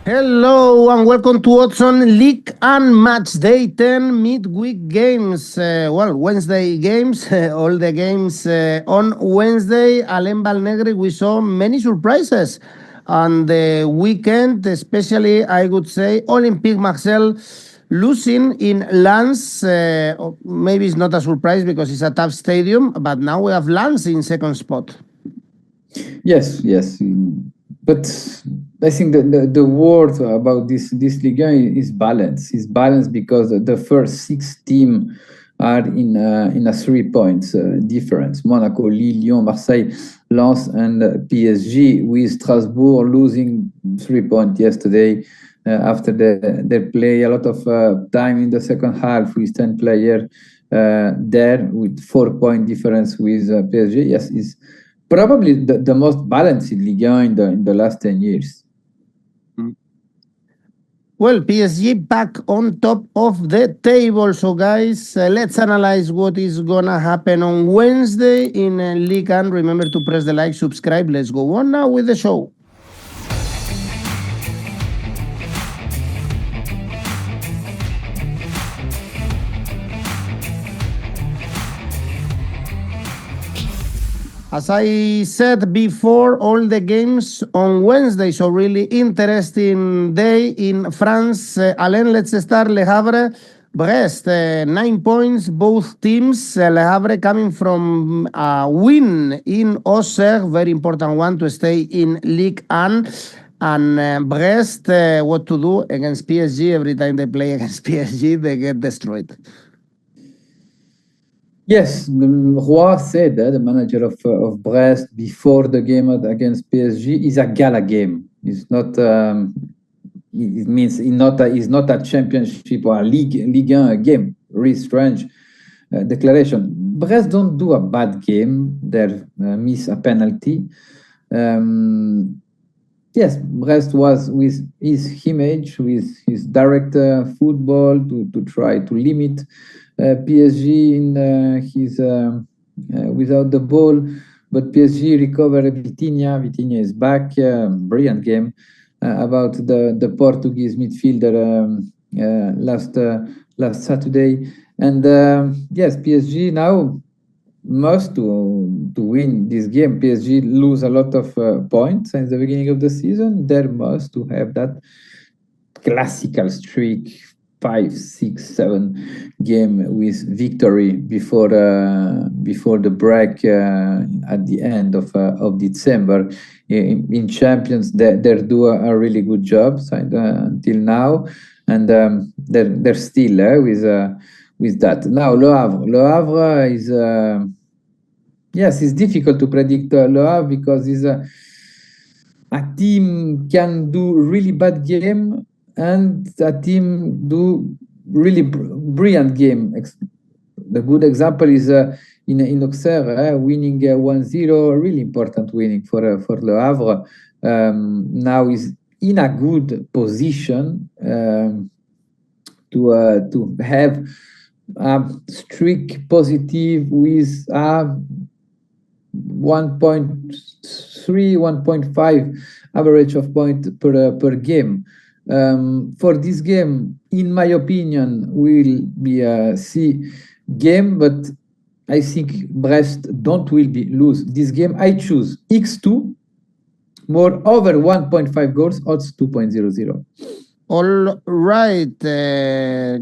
Hello and welcome to Odds League and Matchday 10 midweek games. Wednesday games, all the games on Wednesday. Alain Valnegri, we saw many surprises on the weekend, especially, I would say, Olympique Marseille losing in Lens. Maybe it's not a surprise because it's a tough stadium, but now we have Lens in second spot. Yes. But I think the word about this Ligue 1 is balance. It's balance because the first 6 teams are in a 3 points difference. Monaco, Lille, Lyon, Marseille, Lens, and PSG, with Strasbourg losing 3 points yesterday after they play a lot of time in the second half with 10 players there with 4-point difference with PSG. Yes, is probably the most balanced Ligue 1 in the last 10 years. Well, PSG back on top of the table. So, guys, let's analyze what is going to happen on Wednesday in Ligue 1. Remember to press the like, subscribe. Let's go on now with the show. As I said before, all the games on Wednesday, so really interesting day in France. Alain, let's start Le Havre. Brest, 9 points, both teams. Le Havre coming from a win in Auxerre, very important one to stay in Ligue 1. And Brest, what to do against PSG? Every time they play against PSG, they get destroyed. Yes, Roy said, the manager of Brest, before the game against PSG, is a gala game. It's not. It means it's not a championship or a Ligue 1 game. Really strange declaration. Brest don't do a bad game. They miss a penalty. Yes, Brest was with his image, with his direct football to try to limit PSG in his without the ball, but PSG recovered Vitinha. Vitinha is back. Brilliant game about the Portuguese midfielder last Saturday. And yes, PSG now must to win this game. PSG lose a lot of points since the beginning of the season. They must to have that classical streak, 5, 6, 7 game with victory before the break at the end of December. In Champions, they do a really good job until now, and they're still with that. Now Le Havre is yes, it's difficult to predict Le Havre because it's a team can do really bad game and a team do really brilliant game. The good example is in Auxerre, winning 1-0, really important winning for Le Havre. Now is in a good position to have a streak positive with 1.3, 1.5 average of point per game. For this game, in my opinion, will be a C game, but I think Brest will lose this game. I choose X2, more over 1.5 goals, odds 2.00. All right,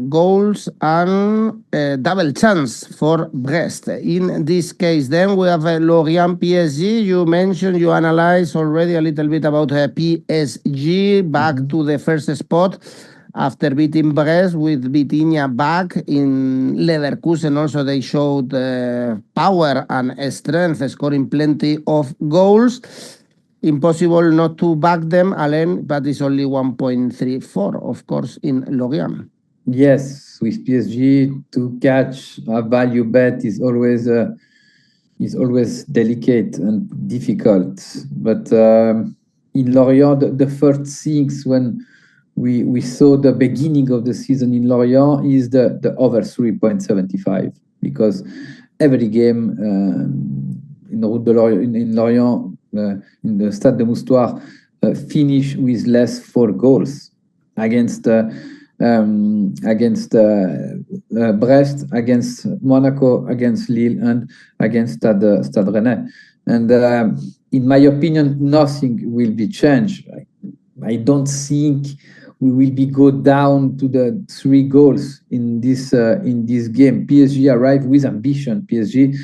goals and double chance for Brest. In this case, then we have Lorient PSG. You analyzed already a little bit about PSG, back to the first spot after beating Brest with Vitinha back. In Leverkusen also they showed power and strength, scoring plenty of goals. Impossible not to back them, Alain, but it's only 1.34, of course, in Lorient. Yes, with PSG, to catch a value bet is always delicate and difficult. But in Lorient, the first things when we saw the beginning of the season in Lorient is the over 3.75, because every game in Lorient, in the Stade de Moustoir, finish with less 4 goals against Brest, against Monaco, against Lille, and against Stade Rennais. And in my opinion, nothing will be changed. I don't think we will be go down to the 3 goals in this game. PSG arrived with ambition. PSG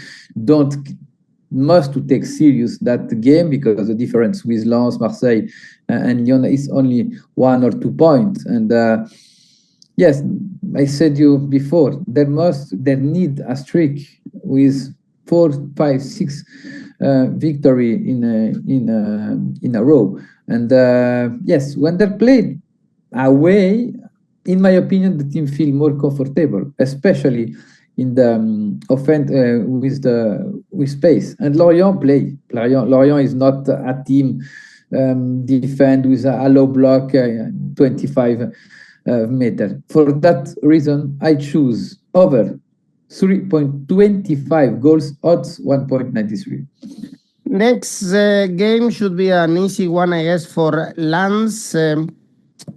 must to take serious that game, because the difference with Lens, Marseille, and Lyon is only 1 or 2 points. And yes, I said you before, there need a streak with 4, 5, 6 victory in a row. And yes, when they're played away, in my opinion, the team feel more comfortable, especially in the offense with space. And Lorient play. Lorient is not a team defend with a low block 25 meter. For that reason, I choose over 3.25 goals, odds 1.93. Next game should be an easy one, I guess, for Lens.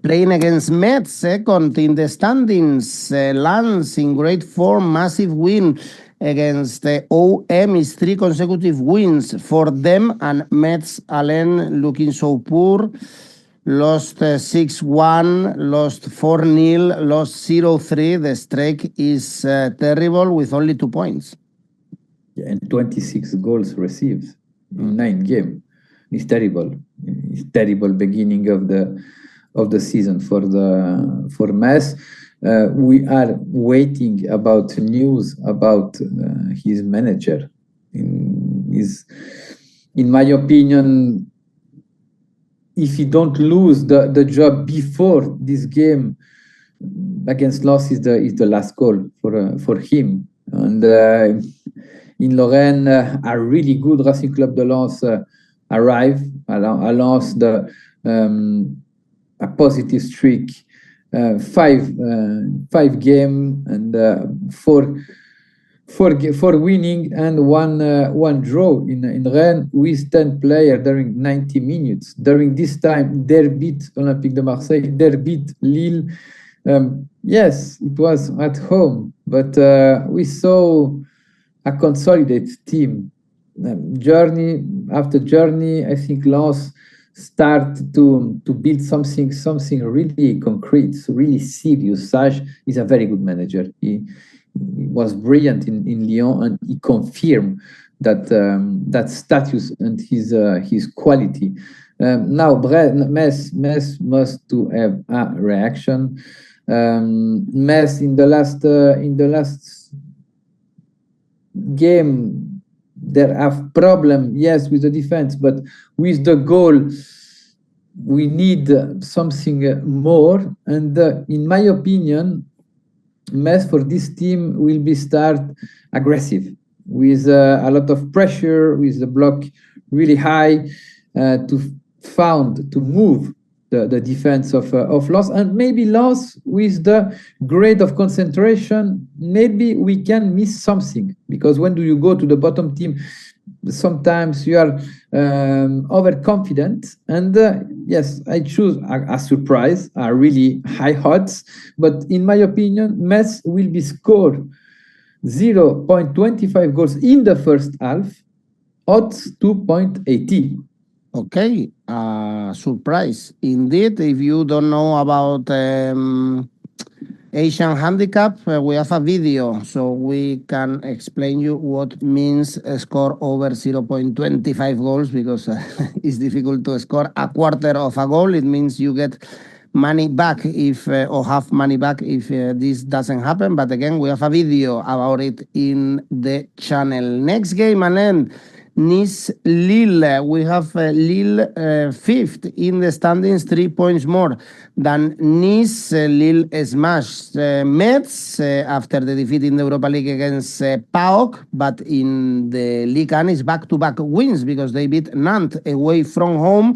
Playing against Metz, second in the standings. Lens in great form, massive win against OM is 3 consecutive wins for them, and Metz, Alain, looking so poor. Lost 6-1, lost 4-0, lost 0-3. The streak is terrible with only 2 points. Yeah, and 26 goals received in 9 games. It's terrible. It's terrible beginning of the season for Metz. We are waiting about news about his manager. In my opinion, if he don't lose the job before this game against Lens, is the last goal for him. And in Lorraine, a really good Racing Club de Lens arrived. Lens a positive streak, 5 game and 4 winning and one draw in Rennes with 10 players during 90 minutes. During this time, they beat Olympique de Marseille, they beat Lille. Yes, it was at home, but we saw a consolidated team. Journey after journey, I think Lens start to build something really concrete, really serious. Sage is a very good manager. He was brilliant in Lyon, and he confirmed that status and his quality. Now Metz must to have a reaction. Metz in the last game, there have problem, yes, with the defense, but with the goal, we need something more. And in my opinion, Metz for this team will be start aggressive with a lot of pressure, with the block really high to move the defense of Lens, and maybe Lens with the grade of concentration, maybe we can miss something, because when do you go to the bottom team, sometimes you are overconfident. And yes, I choose a surprise, a really high odds, but in my opinion, Metz will be scored 0.25 goals in the first half, odds 2.80. Okay, surprise. Indeed, if you don't know about Asian handicap, we have a video, so we can explain you what means a score over 0.25 goals, because it's difficult to score a quarter of a goal. It means you get money back if or half money back if this doesn't happen. But again, we have a video about it in the channel. Next game, and then Nice-Lille. We have Lille 5th in the standings, 3 points more than Nice. Lille smashed Metz after the defeat in the Europa League against PAOK, but in the Ligue 1 is back-to-back wins, because they beat Nantes away from home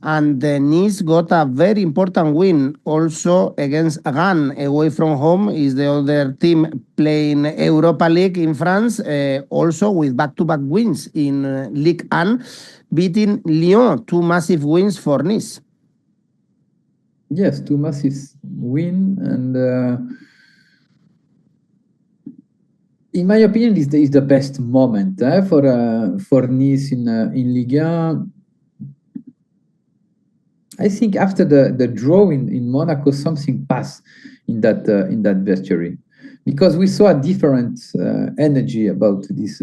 And Nice got a very important win also against Rennes away from home. Is the other team playing Europa League in France, also with back-to-back wins in Ligue 1, beating Lyon, two massive wins for Nice. Yes, two massive win, and in my opinion, this is the best moment for Nice in Ligue 1. I think after the draw in Monaco, something passed in that vestiary, because we saw a different energy about this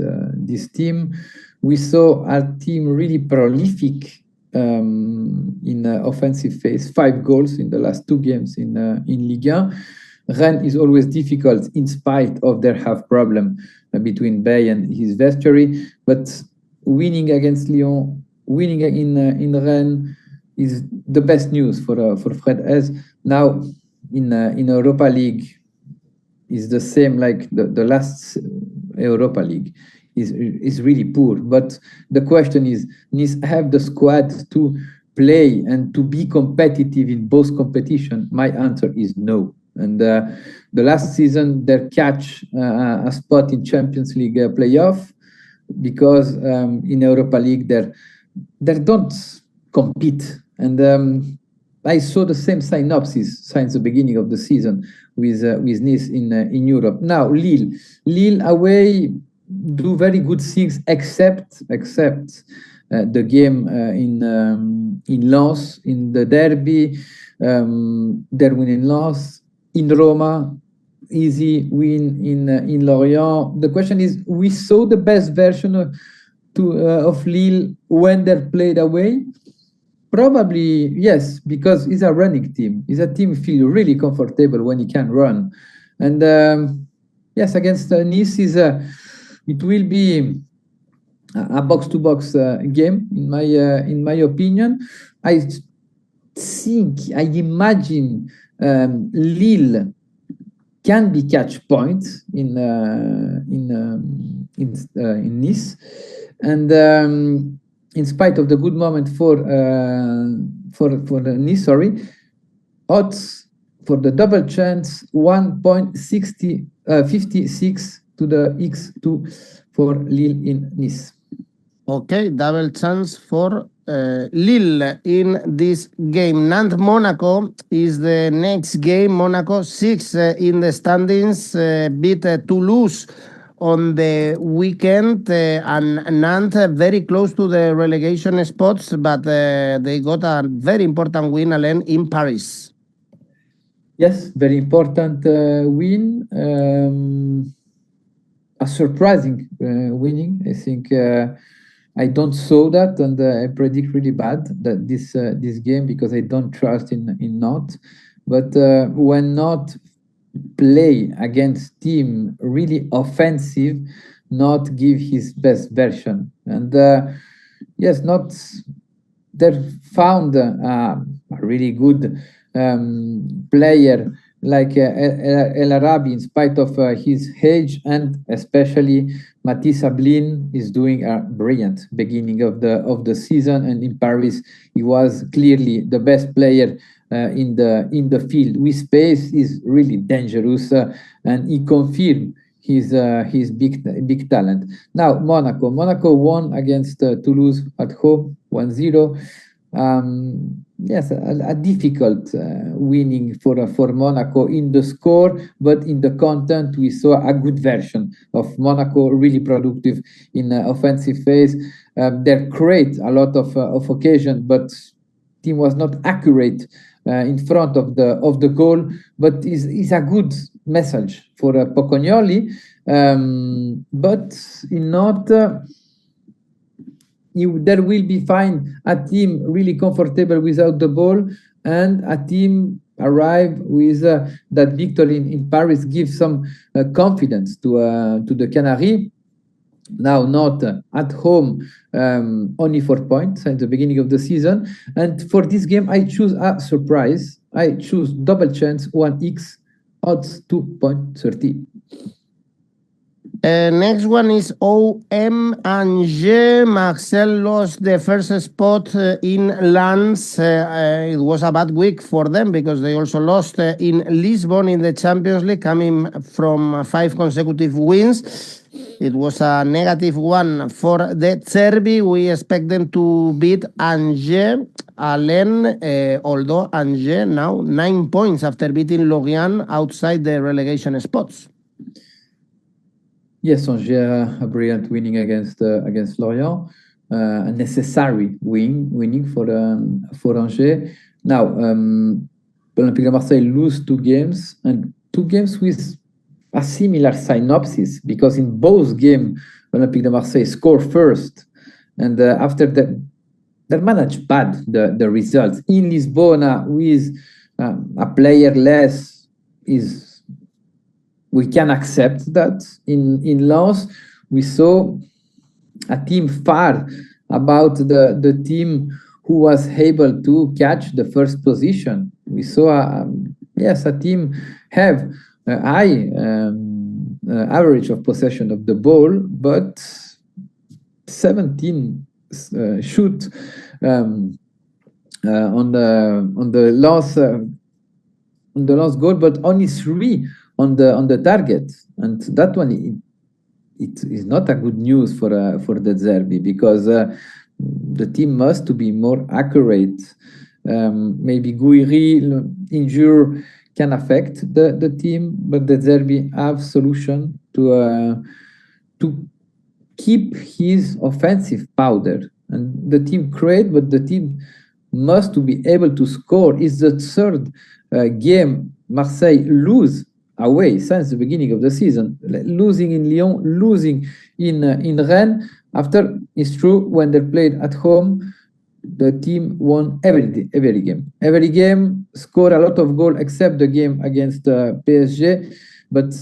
team. We saw a team really prolific in offensive phase, 5 goals in the last 2 games in Ligue 1. Rennes is always difficult in spite of their half problem between Bay and his vestiary, but winning against Lyon, winning in Rennes is the best news for Fred Hez. Now in Europa League is the same like the last Europa League is really poor. But the question is, Nice have the squad to play and to be competitive in both competition? My answer is no. And the last season they catch a spot in Champions League playoff, because in Europa League they don't compete. And I saw the same synopsis since the beginning of the season with Nice in Europe. Now Lille away do very good things, except the game in Lens, in the derby, their win in Lens. In Roma, easy win in Lorient. The question is, we saw the best version of Lille when they played away. Probably yes, because it's a running team. It's a team feel really comfortable when he can run. And yes, against Nice it will be a box-to-box game in my opinion. I imagine Lille can be catch points in Nice, and in spite of the good moment for Nice, odds for the double chance 1.56 to the X2 for Lille in Nice. Okay, double chance for Lille in this game. Nantes Monaco is the next game. Monaco 6 in the standings, beat Toulouse on the weekend, and Nantes very close to the relegation spots, but they got a very important win, Alain, in Paris. Yes, very important win. A surprising winning. I think I don't saw that, and I predict really bad that this game, because I don't trust in Nantes. But when Nantes play against team really offensive, not give his best version. And yes, not they found a really good player like El Arabi, in spite of his age, and especially Matisse Ablin is doing a brilliant beginning of the season. And in Paris, he was clearly the best player in the field. With space is really dangerous, and he confirmed his big talent. Now Monaco won against Toulouse at home 1-0. Yes, a difficult winning for Monaco in the score, but in the content we saw a good version of Monaco, really productive in offensive phase. They create a lot of occasion, but team was not accurate in front of the goal. But is a good message for Pocognoli, but not. There will be find a team really comfortable without the ball, and a team arrive with that victory in Paris gives some confidence to the Canaries. Now not at home, only 4 points at the beginning of the season. And for this game, I choose a surprise. I choose double chance 1x odds 2.30. Next one is 𝗀𝗵𝗀. Marseille lost the first spot in Lens. It was a bad week for them because they also lost in Lisbon in the Champions League, coming from 5 consecutive wins. It was a negative one for the 𝗀𝗏𝗏. We expect them to beat Angers, Alain, although Angers now 9 points after beating Lorient outside the relegation spots. Yes, Angers a brilliant winning against Lorient, a necessary winning for Angers. Now, Olympique de Marseille lose 2 games, and 2 games with a similar synopsis, because in both games Olympique de Marseille score first, and after that they manage bad the results. In Lisbona with a player less we can accept that. In Lens, we saw a team far about the team who was able to catch the first position. We saw a team have a high average of possession of the ball, but 17 shoot on the last goal, but only 3 on the target, and that one it is not a good news for the 𝗀𝗏𝗏, because the team must to be more accurate. Maybe 𝗀𝗏𝗏 injury can affect the team, but the 𝗀𝗏𝗏 have solution to keep his offensive powder, and the team create, but the team must to be able to score. It's the 3rd game Marseille lose away since the beginning of the season, losing in Lyon, losing in Rennes. After, it's true, when they played at home, the team won every game. Every game scored a lot of goals, except the game against PSG. But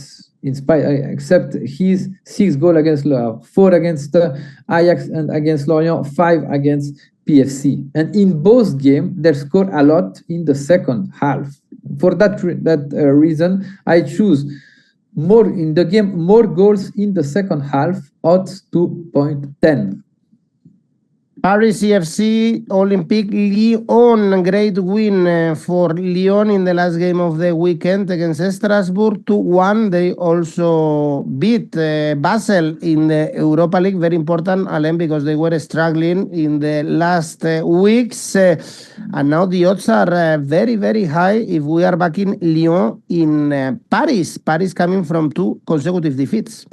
in spite, except his 6 goals against Le Havre, 4 against Ajax and against Lorient, 5 against PFC. And in both games, they scored a lot in the second half. For that reason, I choose more in the game, more goals in the second half, odds 2.10. Paris CFC, Olympique Lyon, great win for Lyon in the last game of the weekend against Strasbourg, 2-1. They also beat Basel in the Europa League, very important, Alain, because they were struggling in the last weeks. And now the odds are very, very high if we are backing Lyon in Paris. Paris coming from 2 consecutive defeats.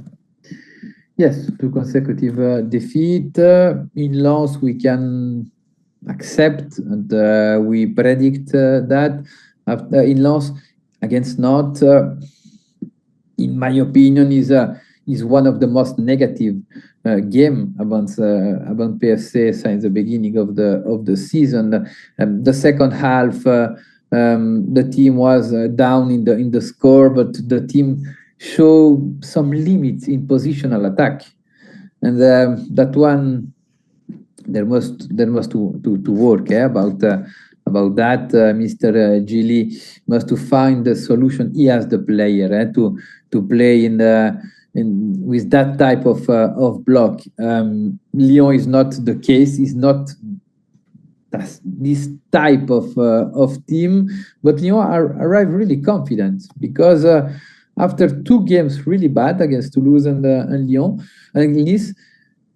Yes, 2 consecutive defeats. In Lens, we can accept, and we predict that. In Lens, against Nantes, in my opinion, is one of the most negative game about PFC since the beginning of the season. The second half, the team was down in the score, but the team show some limits in positional attack, and that one there must to work about that. Mr. Gili must to find the solution. He has the player to play with that type of block. Lyon is not the case. Is not this type of team, but Lyon arrive really confident, because after 2 games really bad against Toulouse and Lyon, and Nice,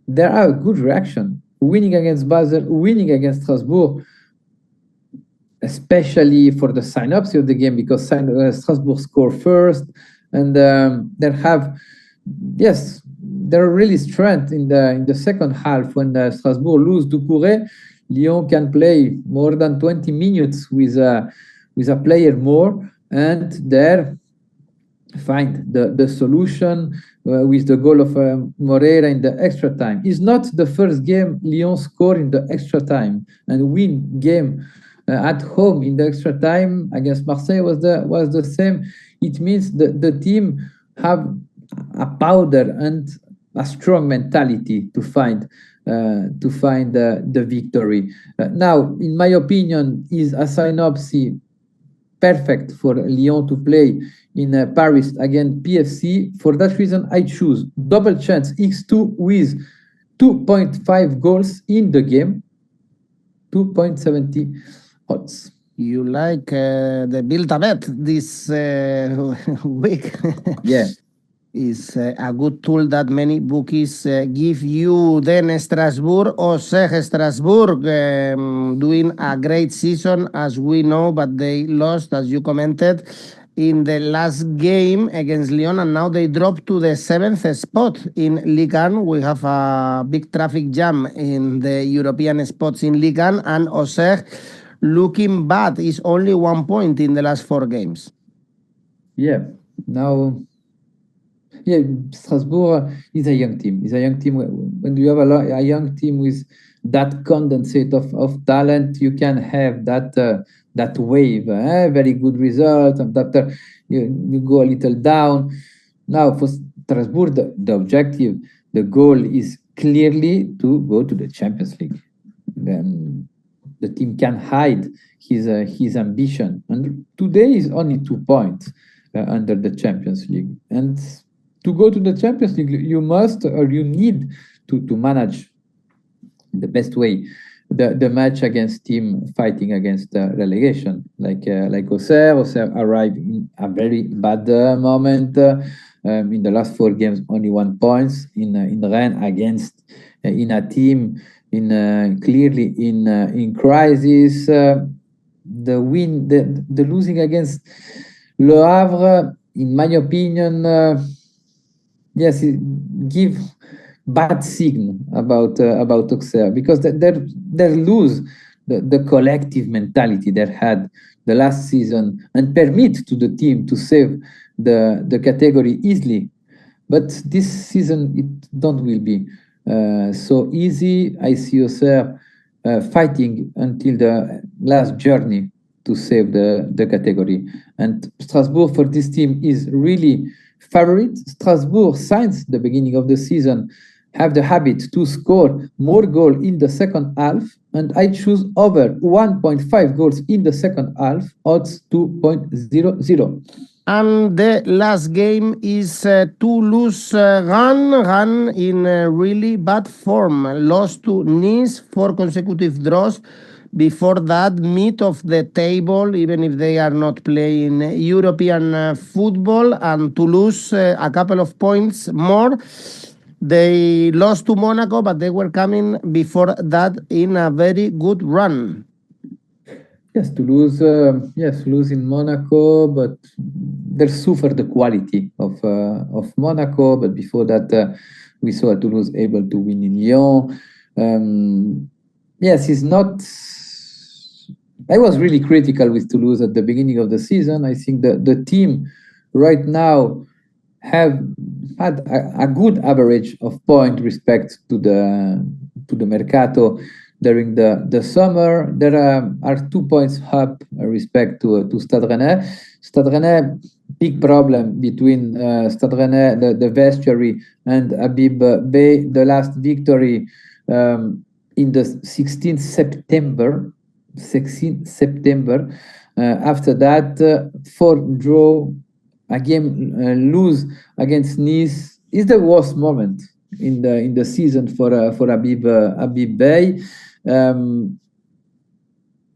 there are a good reaction. Winning against Basel, winning against Strasbourg, especially for the synopsis of the game, because Strasbourg scored first, and they're really strength in the second half. When Strasbourg lose 𝗀𝗏𝗏𝗀𝗏𝗏, Lyon can play more than 20 minutes with a player more, and there find the solution with the goal of Moreira in the extra time. It's not the first game Lyon scored in the extra time and win game at home in the extra time. Against Marseille was the same. It means the team have a powder and a strong mentality to find the victory. Now, in my opinion, is a synopsis perfect for Lyon to play in Paris against PFC. For that reason, I choose double chance X2 with 2.5 goals in the game, 2.70 odds. You like the 𝗀𝗲𝗿𝗀 this week? Yeah. Is a good tool that many bookies give you. Then Strasbourg, Auxerre, Strasbourg, doing a great season, as we know, but they lost, as you commented, in the last game against Lyon, and now they dropped to the 7th spot in Ligue 1. We have a big traffic jam in the European spots in Ligue 1, and Auxerre looking bad, is only 1 point in the last 4 games. Yeah, now... Yeah, Strasbourg is a young team. It's a young team. When you have a young team with that condensate of talent, you can have that wave, very good result, and that you go a little down. Now for Strasbourg, the objective, the goal is clearly to go to the Champions League. Then the team can hide his ambition, and today is only 2 points under the Champions League. And to go to the Champions League, you must or you need to manage the best way the match against team fighting against relegation, like Auxerre. Auxerre arrived in a very bad moment. In the last 4 games, only 1 point in Rennes against in a team clearly in crisis. The losing against Le Havre, in my opinion, yes, it give bad signal about Auxerre, because they lose the collective mentality they had the last season and permit to the team to save the category easily. But this season it don't will be so easy. I see Auxerre fighting until the last journey to save the category. And Strasbourg for this team is really favorite. Strasbourg, since the beginning of the season, have the habit to score more goals in the second half, and I choose over 1.5 goals in the second half, odds 2.00. And the last game is Toulouse, Rennes. Rennes in really bad form. Lost to Nice, 4 consecutive draws. Before that, mid of the table, even if they are not playing European football. And Toulouse, a couple of points more. They lost to Monaco, but they were coming before that in a very good run. Yes, Toulouse. Toulouse in Monaco, but they suffer the quality of Monaco. But before that, we saw Toulouse able to win in Lyon. Yes, it's not. I was really critical with Toulouse at the beginning of the season. I think that the team right now have had a good average of point respect to the Mercato during the summer. There are 2 points up respect to Stade Rennais. Stade Rennais, big problem between Stade Rennais, the vestry, and 𝗵𝗶'𝗀. The last victory in the 16th September. After that, 4 draw, a game lose against Nice is the worst moment in the season for 𝗵𝗶'𝗀.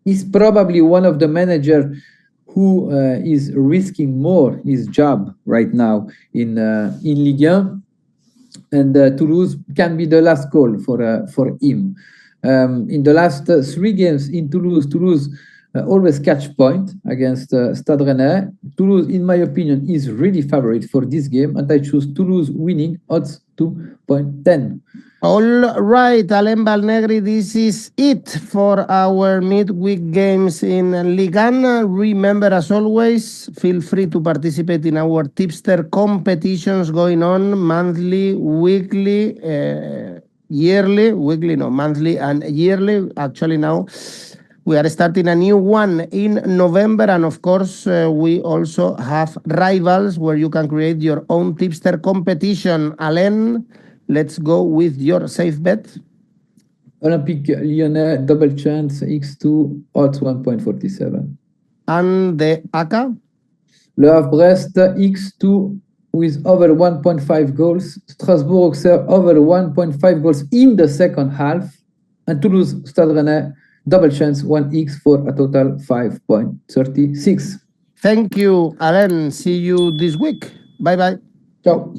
He's probably one of the managers who is risking more his job right now in Ligue 1, and Toulouse can be the last call for him. In the last 3 games in Toulouse always catch point against Stade Rennais. Toulouse, in my opinion, is really favorite for this game, and I choose Toulouse winning, odds 2.10. All right, Alain Valnegri, this is it for our midweek games in Ligue 1. Remember, as always, feel free to participate in our tipster competitions going on monthly, weekly, monthly and yearly. Actually, now we are starting a new one in November, and of course, we also have rivals where you can create your own tipster competition. Alain, let's go with your safe bet. Olympique Lyonnais, double chance, X2, odds 1.47. And the ACCA? Le Havre Brest X2 with over 1.5 goals. Strasbourg Auxerre over 1.5 goals in the second half. And Toulouse Stade Rennais double chance 1x for a total 5.36. Thank you, Alain. See you this week. Bye bye. Ciao.